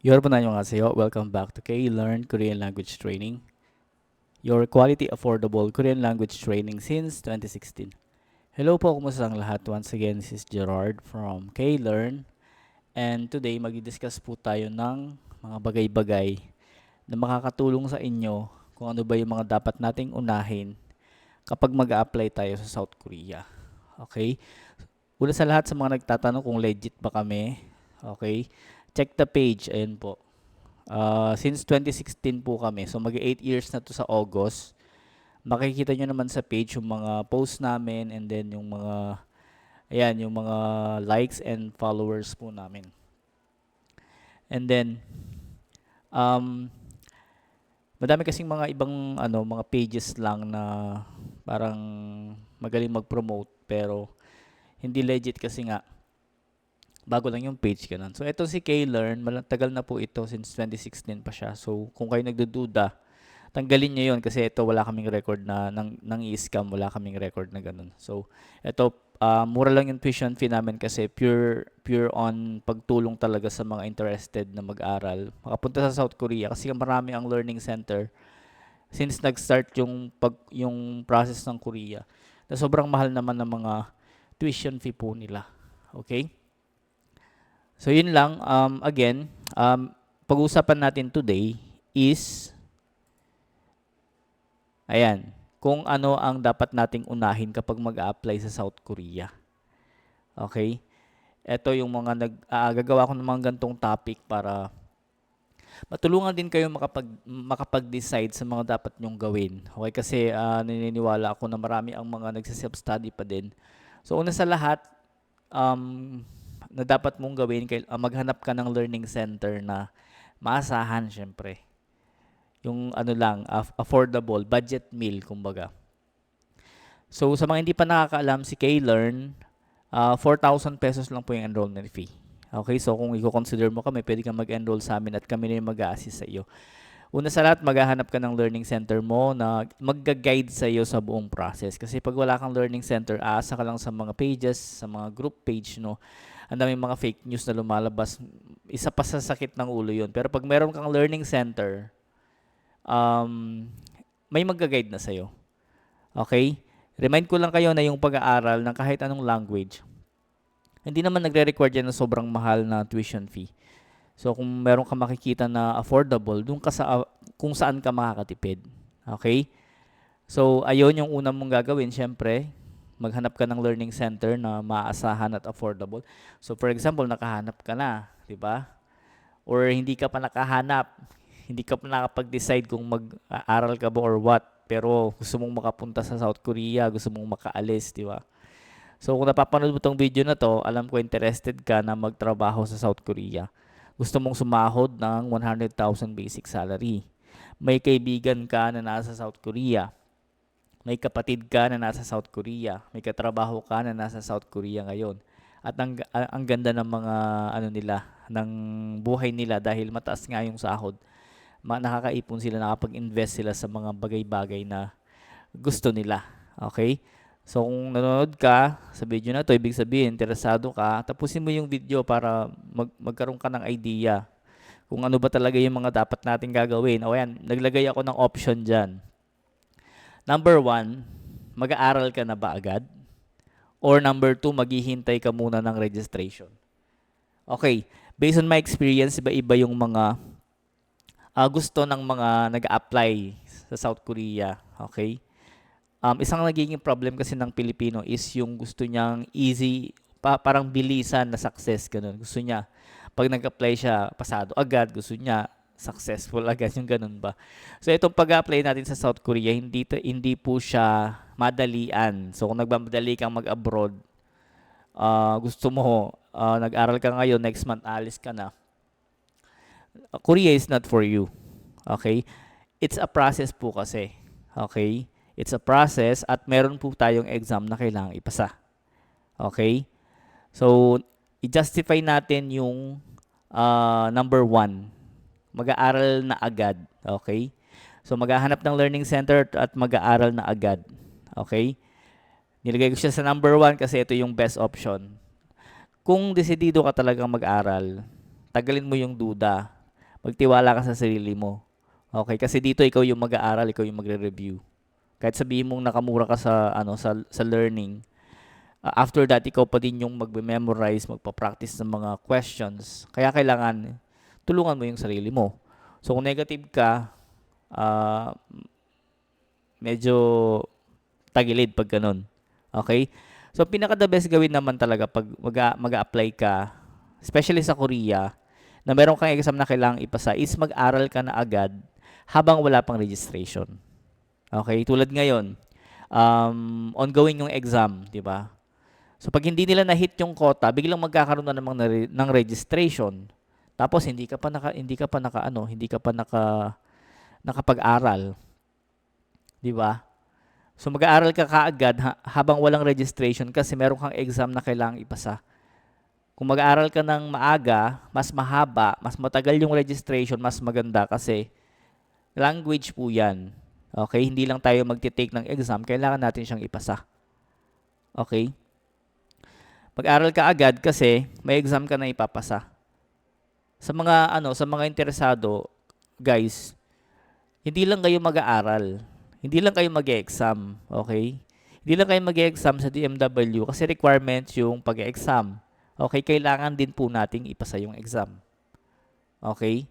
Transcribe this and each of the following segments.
여러분 안녕하세요. Welcome back to K-Learn Korean Language Training, your quality affordable Korean language training since 2016. Hello po, kumusta ang lahat? Once again, this is Gerard from K-Learn, and today magdi-discuss po tayo ng mga bagay-bagay na makakatulong sa inyo kung ano ba yung mga dapat nating unahin kapag mag-a-apply tayo sa South Korea. Okay? Una sa lahat, sa mga nagtatanong kung legit ba kami, okay? Check the page. Ayan po. Since 2016 po kami, so mag-8 years na to sa August. Makikita nyo naman sa page yung mga posts namin, and then yung mga, ayan, yung mga likes and followers po namin. And then, um, madami kasing mga ibang mga pages lang na parang magaling mag-promote, pero hindi legit kasi nga bago lang yung page ganun. So ito si K-Learn, tagal na po ito, since 2016 pa siya. So kung kayo nagdududa, tanggalin niyo yon kasi ito wala kaming record na nang i-scam, wala kaming record na ganun. So ito mura lang yung tuition fee namin kasi pure on pagtulong talaga sa mga interested na mag-aral. Makapunta sa South Korea kasi marami ang learning center since nag-start yung process ng Korea. Na sobrang mahal naman ng mga tuition fee po nila. Okay? So yun lang, again, pag-uusapan natin today is, ayan, kung ano ang dapat nating unahin kapag mag-a-apply sa South Korea. Okay? Ito yung mga gagawa ko ng mga gantong topic para matulungan din kayo makapag-decide sa mga dapat nyong gawin. Okay? Kasi naniniwala ako na marami ang mga nagsa-self-study pa din. So una sa lahat, um, na dapat mong gawin, maghanap ka ng learning center na maasahan, syempre. Yung ano lang, affordable, budget meal, kumbaga. So, sa mga hindi pa nakakaalam, si K-Learn, 4,000 pesos lang po yung enrollment fee. Okay, so kung i-consider mo kami, pwede kang mag-enroll sa amin at kami na yung mag-a-assist sa iyo. Una sa lahat, maghahanap ka ng learning center mo na magga-guide sa iyo sa buong process. Kasi pag wala kang learning center, aasa ka lang sa mga pages, sa mga group page, no? Ang daming mga fake news na lumalabas. Isa pa sa sakit ng ulo yun. Pero pag meron kang learning center, um, may magga-guide na sa'yo. Okay? Remind ko lang kayo na yung pag-aaral ng kahit anong language, hindi naman nagre-require yan ng sobrang mahal na tuition fee. So, kung meron ka makikita na affordable, dun ka kung saan ka makakatipid. Okay? So, ayun yung una mong gagawin, syempre, maghanap ka ng learning center na maaasahan at affordable. So, for example, nakahanap ka na, di ba? Or hindi ka pa nakahanap, hindi ka pa nakapag-decide kung mag-aaral ka ba or what, pero gusto mong makapunta sa South Korea, gusto mong makaalis, di ba? So kung napapanood mo tong video na to, alam ko interested ka na magtrabaho sa South Korea. Gusto mong sumahod ng 100,000 basic salary. May kaibigan ka na nasa South Korea. May kapatid ka na nasa South Korea. May katrabaho ka na nasa South Korea ngayon. At ang ganda ng mga ano nila, ng buhay nila dahil mataas nga yung sahod. Nakakaipon sila, nakapag-invest sila sa mga bagay-bagay na gusto nila. Okay? So kung nanonood ka sa video na to, ibig sabihin, interesado ka, tapusin mo yung video para magkaroon ka ng idea kung ano ba talaga yung mga dapat natin gagawin. O yan, naglagay ako ng option dyan. Number 1, mag-aaral ka na ba agad? Or number 2, maghihintay ka muna ng registration. Okay, based on my experience, iba-iba yung mga gusto ng mga nag-apply sa South Korea. Okay? Isang nagiging problem kasi ng Pilipino is yung gusto niyang easy, parang bilisan na success. Ganun. Gusto niya, pag nag-apply siya, pasado agad. Gusto niya, successful agad. Yung ganun ba. So, itong pag-apply natin sa South Korea, hindi po siya madalian. So, kung nagmamadali kang mag-abroad, gusto mo, nag-aral ka ngayon, next month alis ka na, Korea is not for you. Okay? It's a process po kasi. Okay? It's a process at meron po tayong exam na kailangang ipasa. Okay? So, i-justify natin yung number 1. Mag-aaral na agad. Okay? So, maghahanap ng learning center at mag-aaral na agad. Okay? Nilagay ko siya sa number 1 kasi ito yung best option. Kung desidido ka talagang mag-aral, tagalin mo yung duda. Magtiwala ka sa sarili mo. Okay? Kasi dito ikaw yung mag-aaral, ikaw yung magre-review. Kahit sabihin mong nakamura ka sa sa learning, after that ikaw pa din yung magme-memorize, magpa-practice ng mga questions. Kaya kailangan tulungan mo yung sarili mo. So kung negative ka, ah, medyo tagilid pag ganun. Okay? So pinaka the best gawin naman talaga pag mag-a-apply ka, especially sa Korea, na meron kang exam na kailangang ipasa is mag-aral ka na agad habang wala pang registration. Okay? Tulad ngayon, ongoing yung exam, di ba? So pag hindi nila na-hit yung quota, biglang magkakaroon na namang ng registration. Tapos hindi ka pa nakapag-aral, 'di ba? So mag-aaral ka kaagad habang walang registration kasi meron kang exam na kailangang ipasa. Kung mag-aaral ka ng maaga, mas mahaba, mas matagal yung registration, mas maganda kasi language po 'yan. Okay, hindi lang tayo magte-take ng exam, kailangan natin siyang ipasa. Okay? Mag-aral ka agad kasi may exam ka na ipapasa. Sa mga interesado, guys, hindi lang kayo mag-aaral. Hindi lang kayo mag-exam, okay? Hindi lang kayo mag-exam sa DMW kasi requirements yung pag-exam. Okay, kailangan din po nating ipasa yung exam. Okay?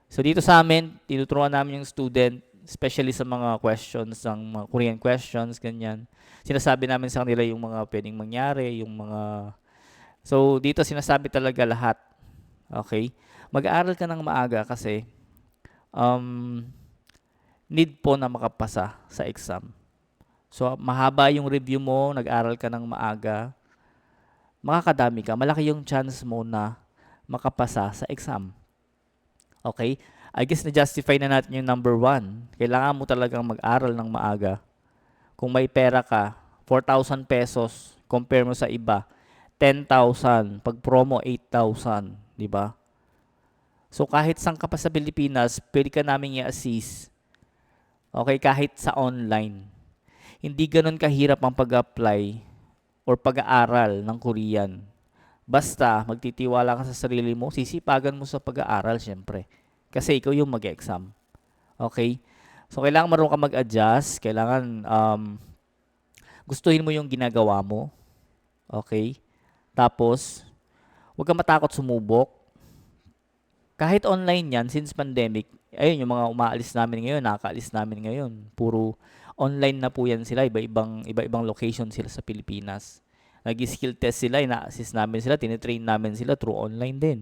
So dito sa amin, tinuturuan namin yung student, especially sa mga questions, ng mga Korean questions, ganyan. Sinasabi namin sa kanila yung mga pwedeng mangyari, yung mga... So dito sinasabi talaga lahat. Okay? Mag-aaral ka ng maaga kasi um, need po na makapasa sa exam. So, mahaba yung review mo, nag-aral ka ng maaga, makakadami ka, malaki yung chance mo na makapasa sa exam. Okay? I guess na-justify na natin yung number 1. Kailangan mo talagang mag-aral ng maaga. Kung may pera ka, 4,000 pesos, compare mo sa iba, 10,000, pag promo 8,000, di ba? So kahit saan ka pa sa Pilipinas, pwede ka namin i-assist. Okay, kahit sa online. Hindi ganun kahirap ang pag-apply or pag-aaral ng Korean. Basta magtitiwala ka sa sarili mo, sisipagan mo sa pag-aaral syempre. Kasi ikaw yung mag-exam. Okay? So kailangan marunong ka mag-adjust, kailangan gustuhin mo yung ginagawa mo. Okay? Tapos, huwag ka matakot sumubok. Kahit online yan, since pandemic, ayun yung mga umaalis namin ngayon, nakakaalis namin ngayon. Puro online na po yan sila, iba-ibang location sila sa Pilipinas. Nag-skill test sila, ina-assist namin sila, tinitrain namin sila through online din.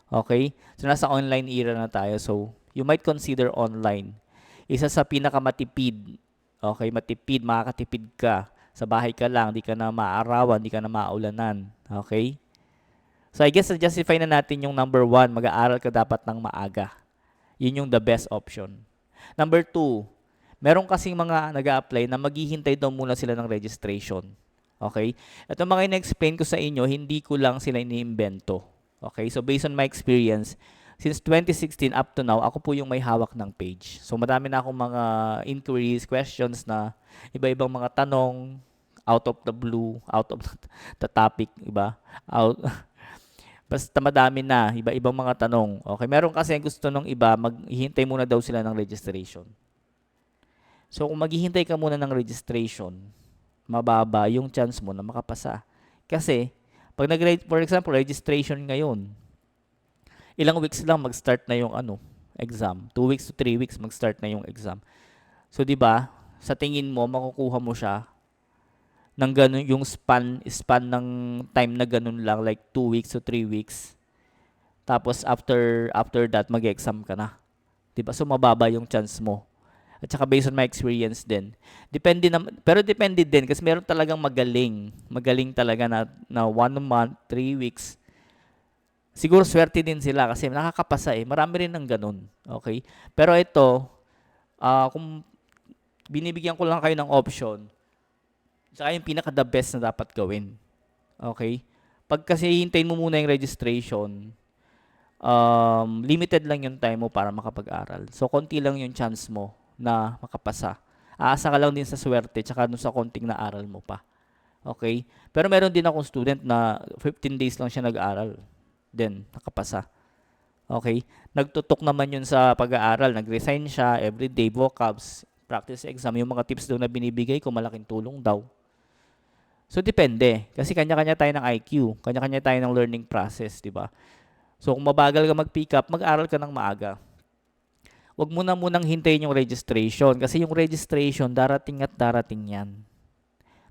Okay? So nasa online era na tayo. So you might consider online. Isa sa pinakamatipid, okay, matipid, makakatipid ka. Sa bahay ka lang, di ka na maaarawan, di ka na maulanan. Okay? So I guess justify na natin yung number 1, mag-aaral ka dapat ng maaga. Yun yung the best option. Number 2, meron kasing mga nag-a-apply na maghihintay daw muna sila ng registration. Okay? Ito mga in-explain ko sa inyo, hindi ko lang sila iniimbento. Okay? So based on my experience, since 2016 up to now, ako po yung may hawak ng page. So madami na akong mga inquiries, questions na iba-ibang mga tanong, out of the blue, out of the topic, iba? Out, basta madami na, iba-ibang mga tanong. Okay, meron kasi gusto nung iba, maghihintay muna daw sila ng registration. So kung maghihintay ka muna ng registration, mababa yung chance mo na makapasa. Kasi, pag for example, registration ngayon, ilang weeks lang mag-start na yung exam. 2 weeks to 3 weeks mag-start na yung exam. So, di ba, sa tingin mo, makukuha mo siya ng ganun, yung span ng time na ganun lang, like 2 weeks to 3 weeks. Tapos after that mag-exam ka na. 'Di ba? So mababa yung chance mo. At saka based on my experience din. Pero depende din kasi meron talagang magaling talaga na 1 month, 3 weeks. Siguro swerte din sila kasi nakakapasa eh. Marami rin ng ganun. Okay? Pero ito, kung binibigyan ko lang kayo ng option, saka yung pinaka-the best na dapat gawin. Okay? Pag kasi hintayin mo muna yung registration, limited lang yung time mo para makapag-aral. So, konti lang yung chance mo na makapasa. Aasa ka lang din sa swerte tsaka dun sa konting na aral mo pa. Okay? Pero meron din akong student na 15 days lang siya nag-aral. Then, nakapasa. Okay? Nagtutok naman yun sa pag-aaral. Nag-resign siya, everyday, vocabs, practice exam. Yung mga tips daw na binibigay ko, malaking tulong daw. So, depende. Kasi kanya-kanya tayo ng IQ. Kanya-kanya tayo ng learning process, di ba? So, kung mabagal ka mag-pick up, mag-aral ka ng maaga. Huwag mo na munang hintayin yung registration. Kasi yung registration, darating at darating yan.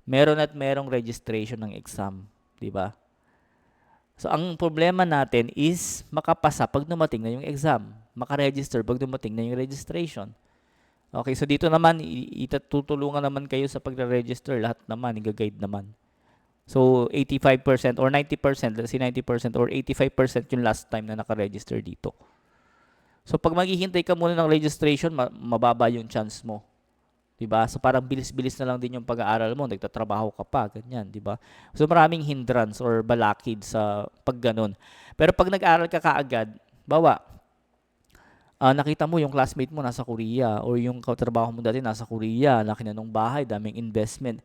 Meron at merong registration ng exam. Di ba? So, ang problema natin is makapasa pag dumating na yung exam. Makaregister pag dumating na yung registration. Okay, so dito naman, tutulungan naman kayo sa pagre-register. Lahat naman, i-guide naman. So, 85% or 90%, let's say 90% or 85% yung last time na naka-register dito. So, pag maghihintay ka muna ng registration, mababa yung chance mo. Diba? So, parang bilis-bilis na lang din yung pag-aaral mo. Nagtatrabaho ka pa, ganyan, diba? So, maraming hindrance or balakid sa pag ganun. Pero pag nag-aaral ka kaagad, bawa, nakita mo yung classmate mo nasa Korea or yung katrabaho mo dati nasa Korea, laki na nung bahay, daming investment.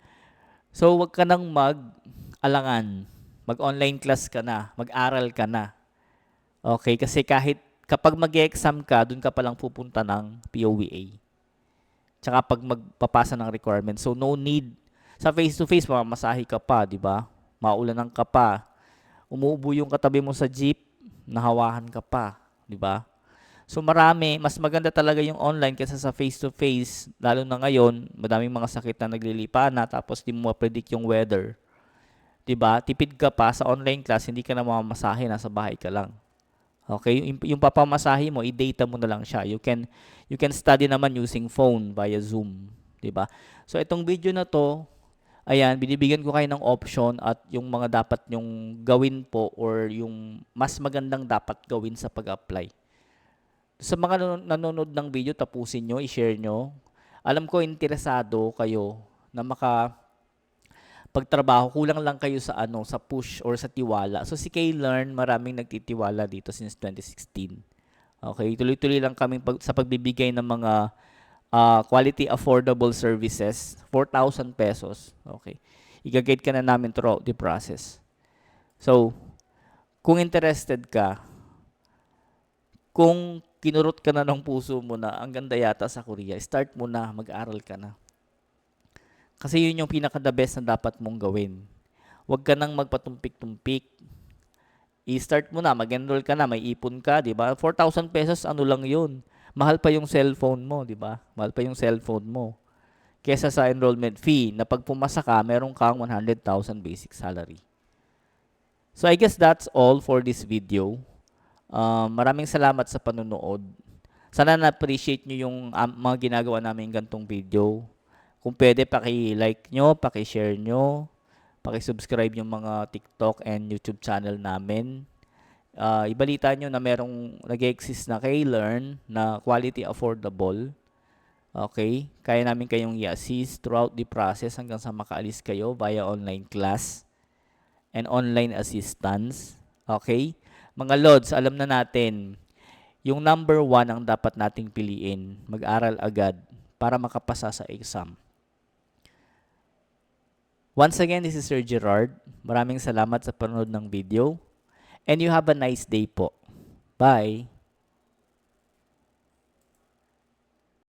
So, wag ka nang mag-alangan. Mag-online class ka na, mag-aral ka na. Okay? Kasi kahit kapag mag-exam ka, dun ka palang pupunta ng POVA. Tsaka pag magpapasa ng requirements. So, no need. Sa face-to-face, mamamasahe ka pa, di ba? Maulanan ka pa. Umuubo yung katabi mo sa jeep, nahawahan ka pa, di ba? So marami, mas maganda talaga yung online kaysa sa face-to-face. Lalo na ngayon, madaming mga sakit na naglilipa na tapos di mo ma-predict yung weather. 'Di ba? Tipid ka pa sa online class, hindi ka na mamamasahe, nasa bahay ka lang. Okay? Yung papamasahe mo, i-data mo na lang siya. You can study naman using phone via Zoom, 'di ba? So itong video na to, ayan, binibigyan ko kayo ng option at yung mga dapat nyong gawin po or yung mas magandang dapat gawin sa pag-apply. Sa mga nanonood ng video, tapusin nyo, i-share nyo. Alam ko, interesado kayo na pagtrabaho, kulang lang kayo sa sa push or sa tiwala. So si K-Learn, maraming nagtitiwala dito since 2016. Okay, tuloy-tuloy lang kami sa pagbibigay ng mga quality affordable services, 4,000 pesos. Okay. I-guide ka na namin throughout the process. So, kung interested ka, kung kinurot ka na ng puso mo na ang ganda yata sa Korea, start mo na, mag-aral ka na. Kasi yun yung pinaka-the best na dapat mong gawin. Huwag ka nang magpatumpik-tumpik. I-start mo na, mag-enroll ka na, may ipon ka, di ba? 4,000 pesos, ano lang yun? Mahal pa yung cellphone mo, di ba? Mahal pa yung cellphone mo. Kesa sa enrollment fee, na pag pumasa ka, meron kang 100,000 basic salary. So I guess that's all for this video. Maraming salamat sa panonood. Sana na-appreciate nyo yung mga ginagawa namin gantong video. Kung pwede, paki-like nyo, paki-share nyo, paki-subscribe yung mga TikTok and YouTube channel namin. Ibalita nyo na merong nag-exist na K-Learn na quality affordable. Okay? Kaya namin kayong i-assist throughout the process hanggang sa makaalis kayo via online class and online assistance. Okay? Mga Lods, alam na natin, yung number 1 ang dapat nating piliin. Mag-aral agad para makapasa sa exam. Once again, this is Sir Gerard. Maraming salamat sa panonood ng video. And you have a nice day po. Bye!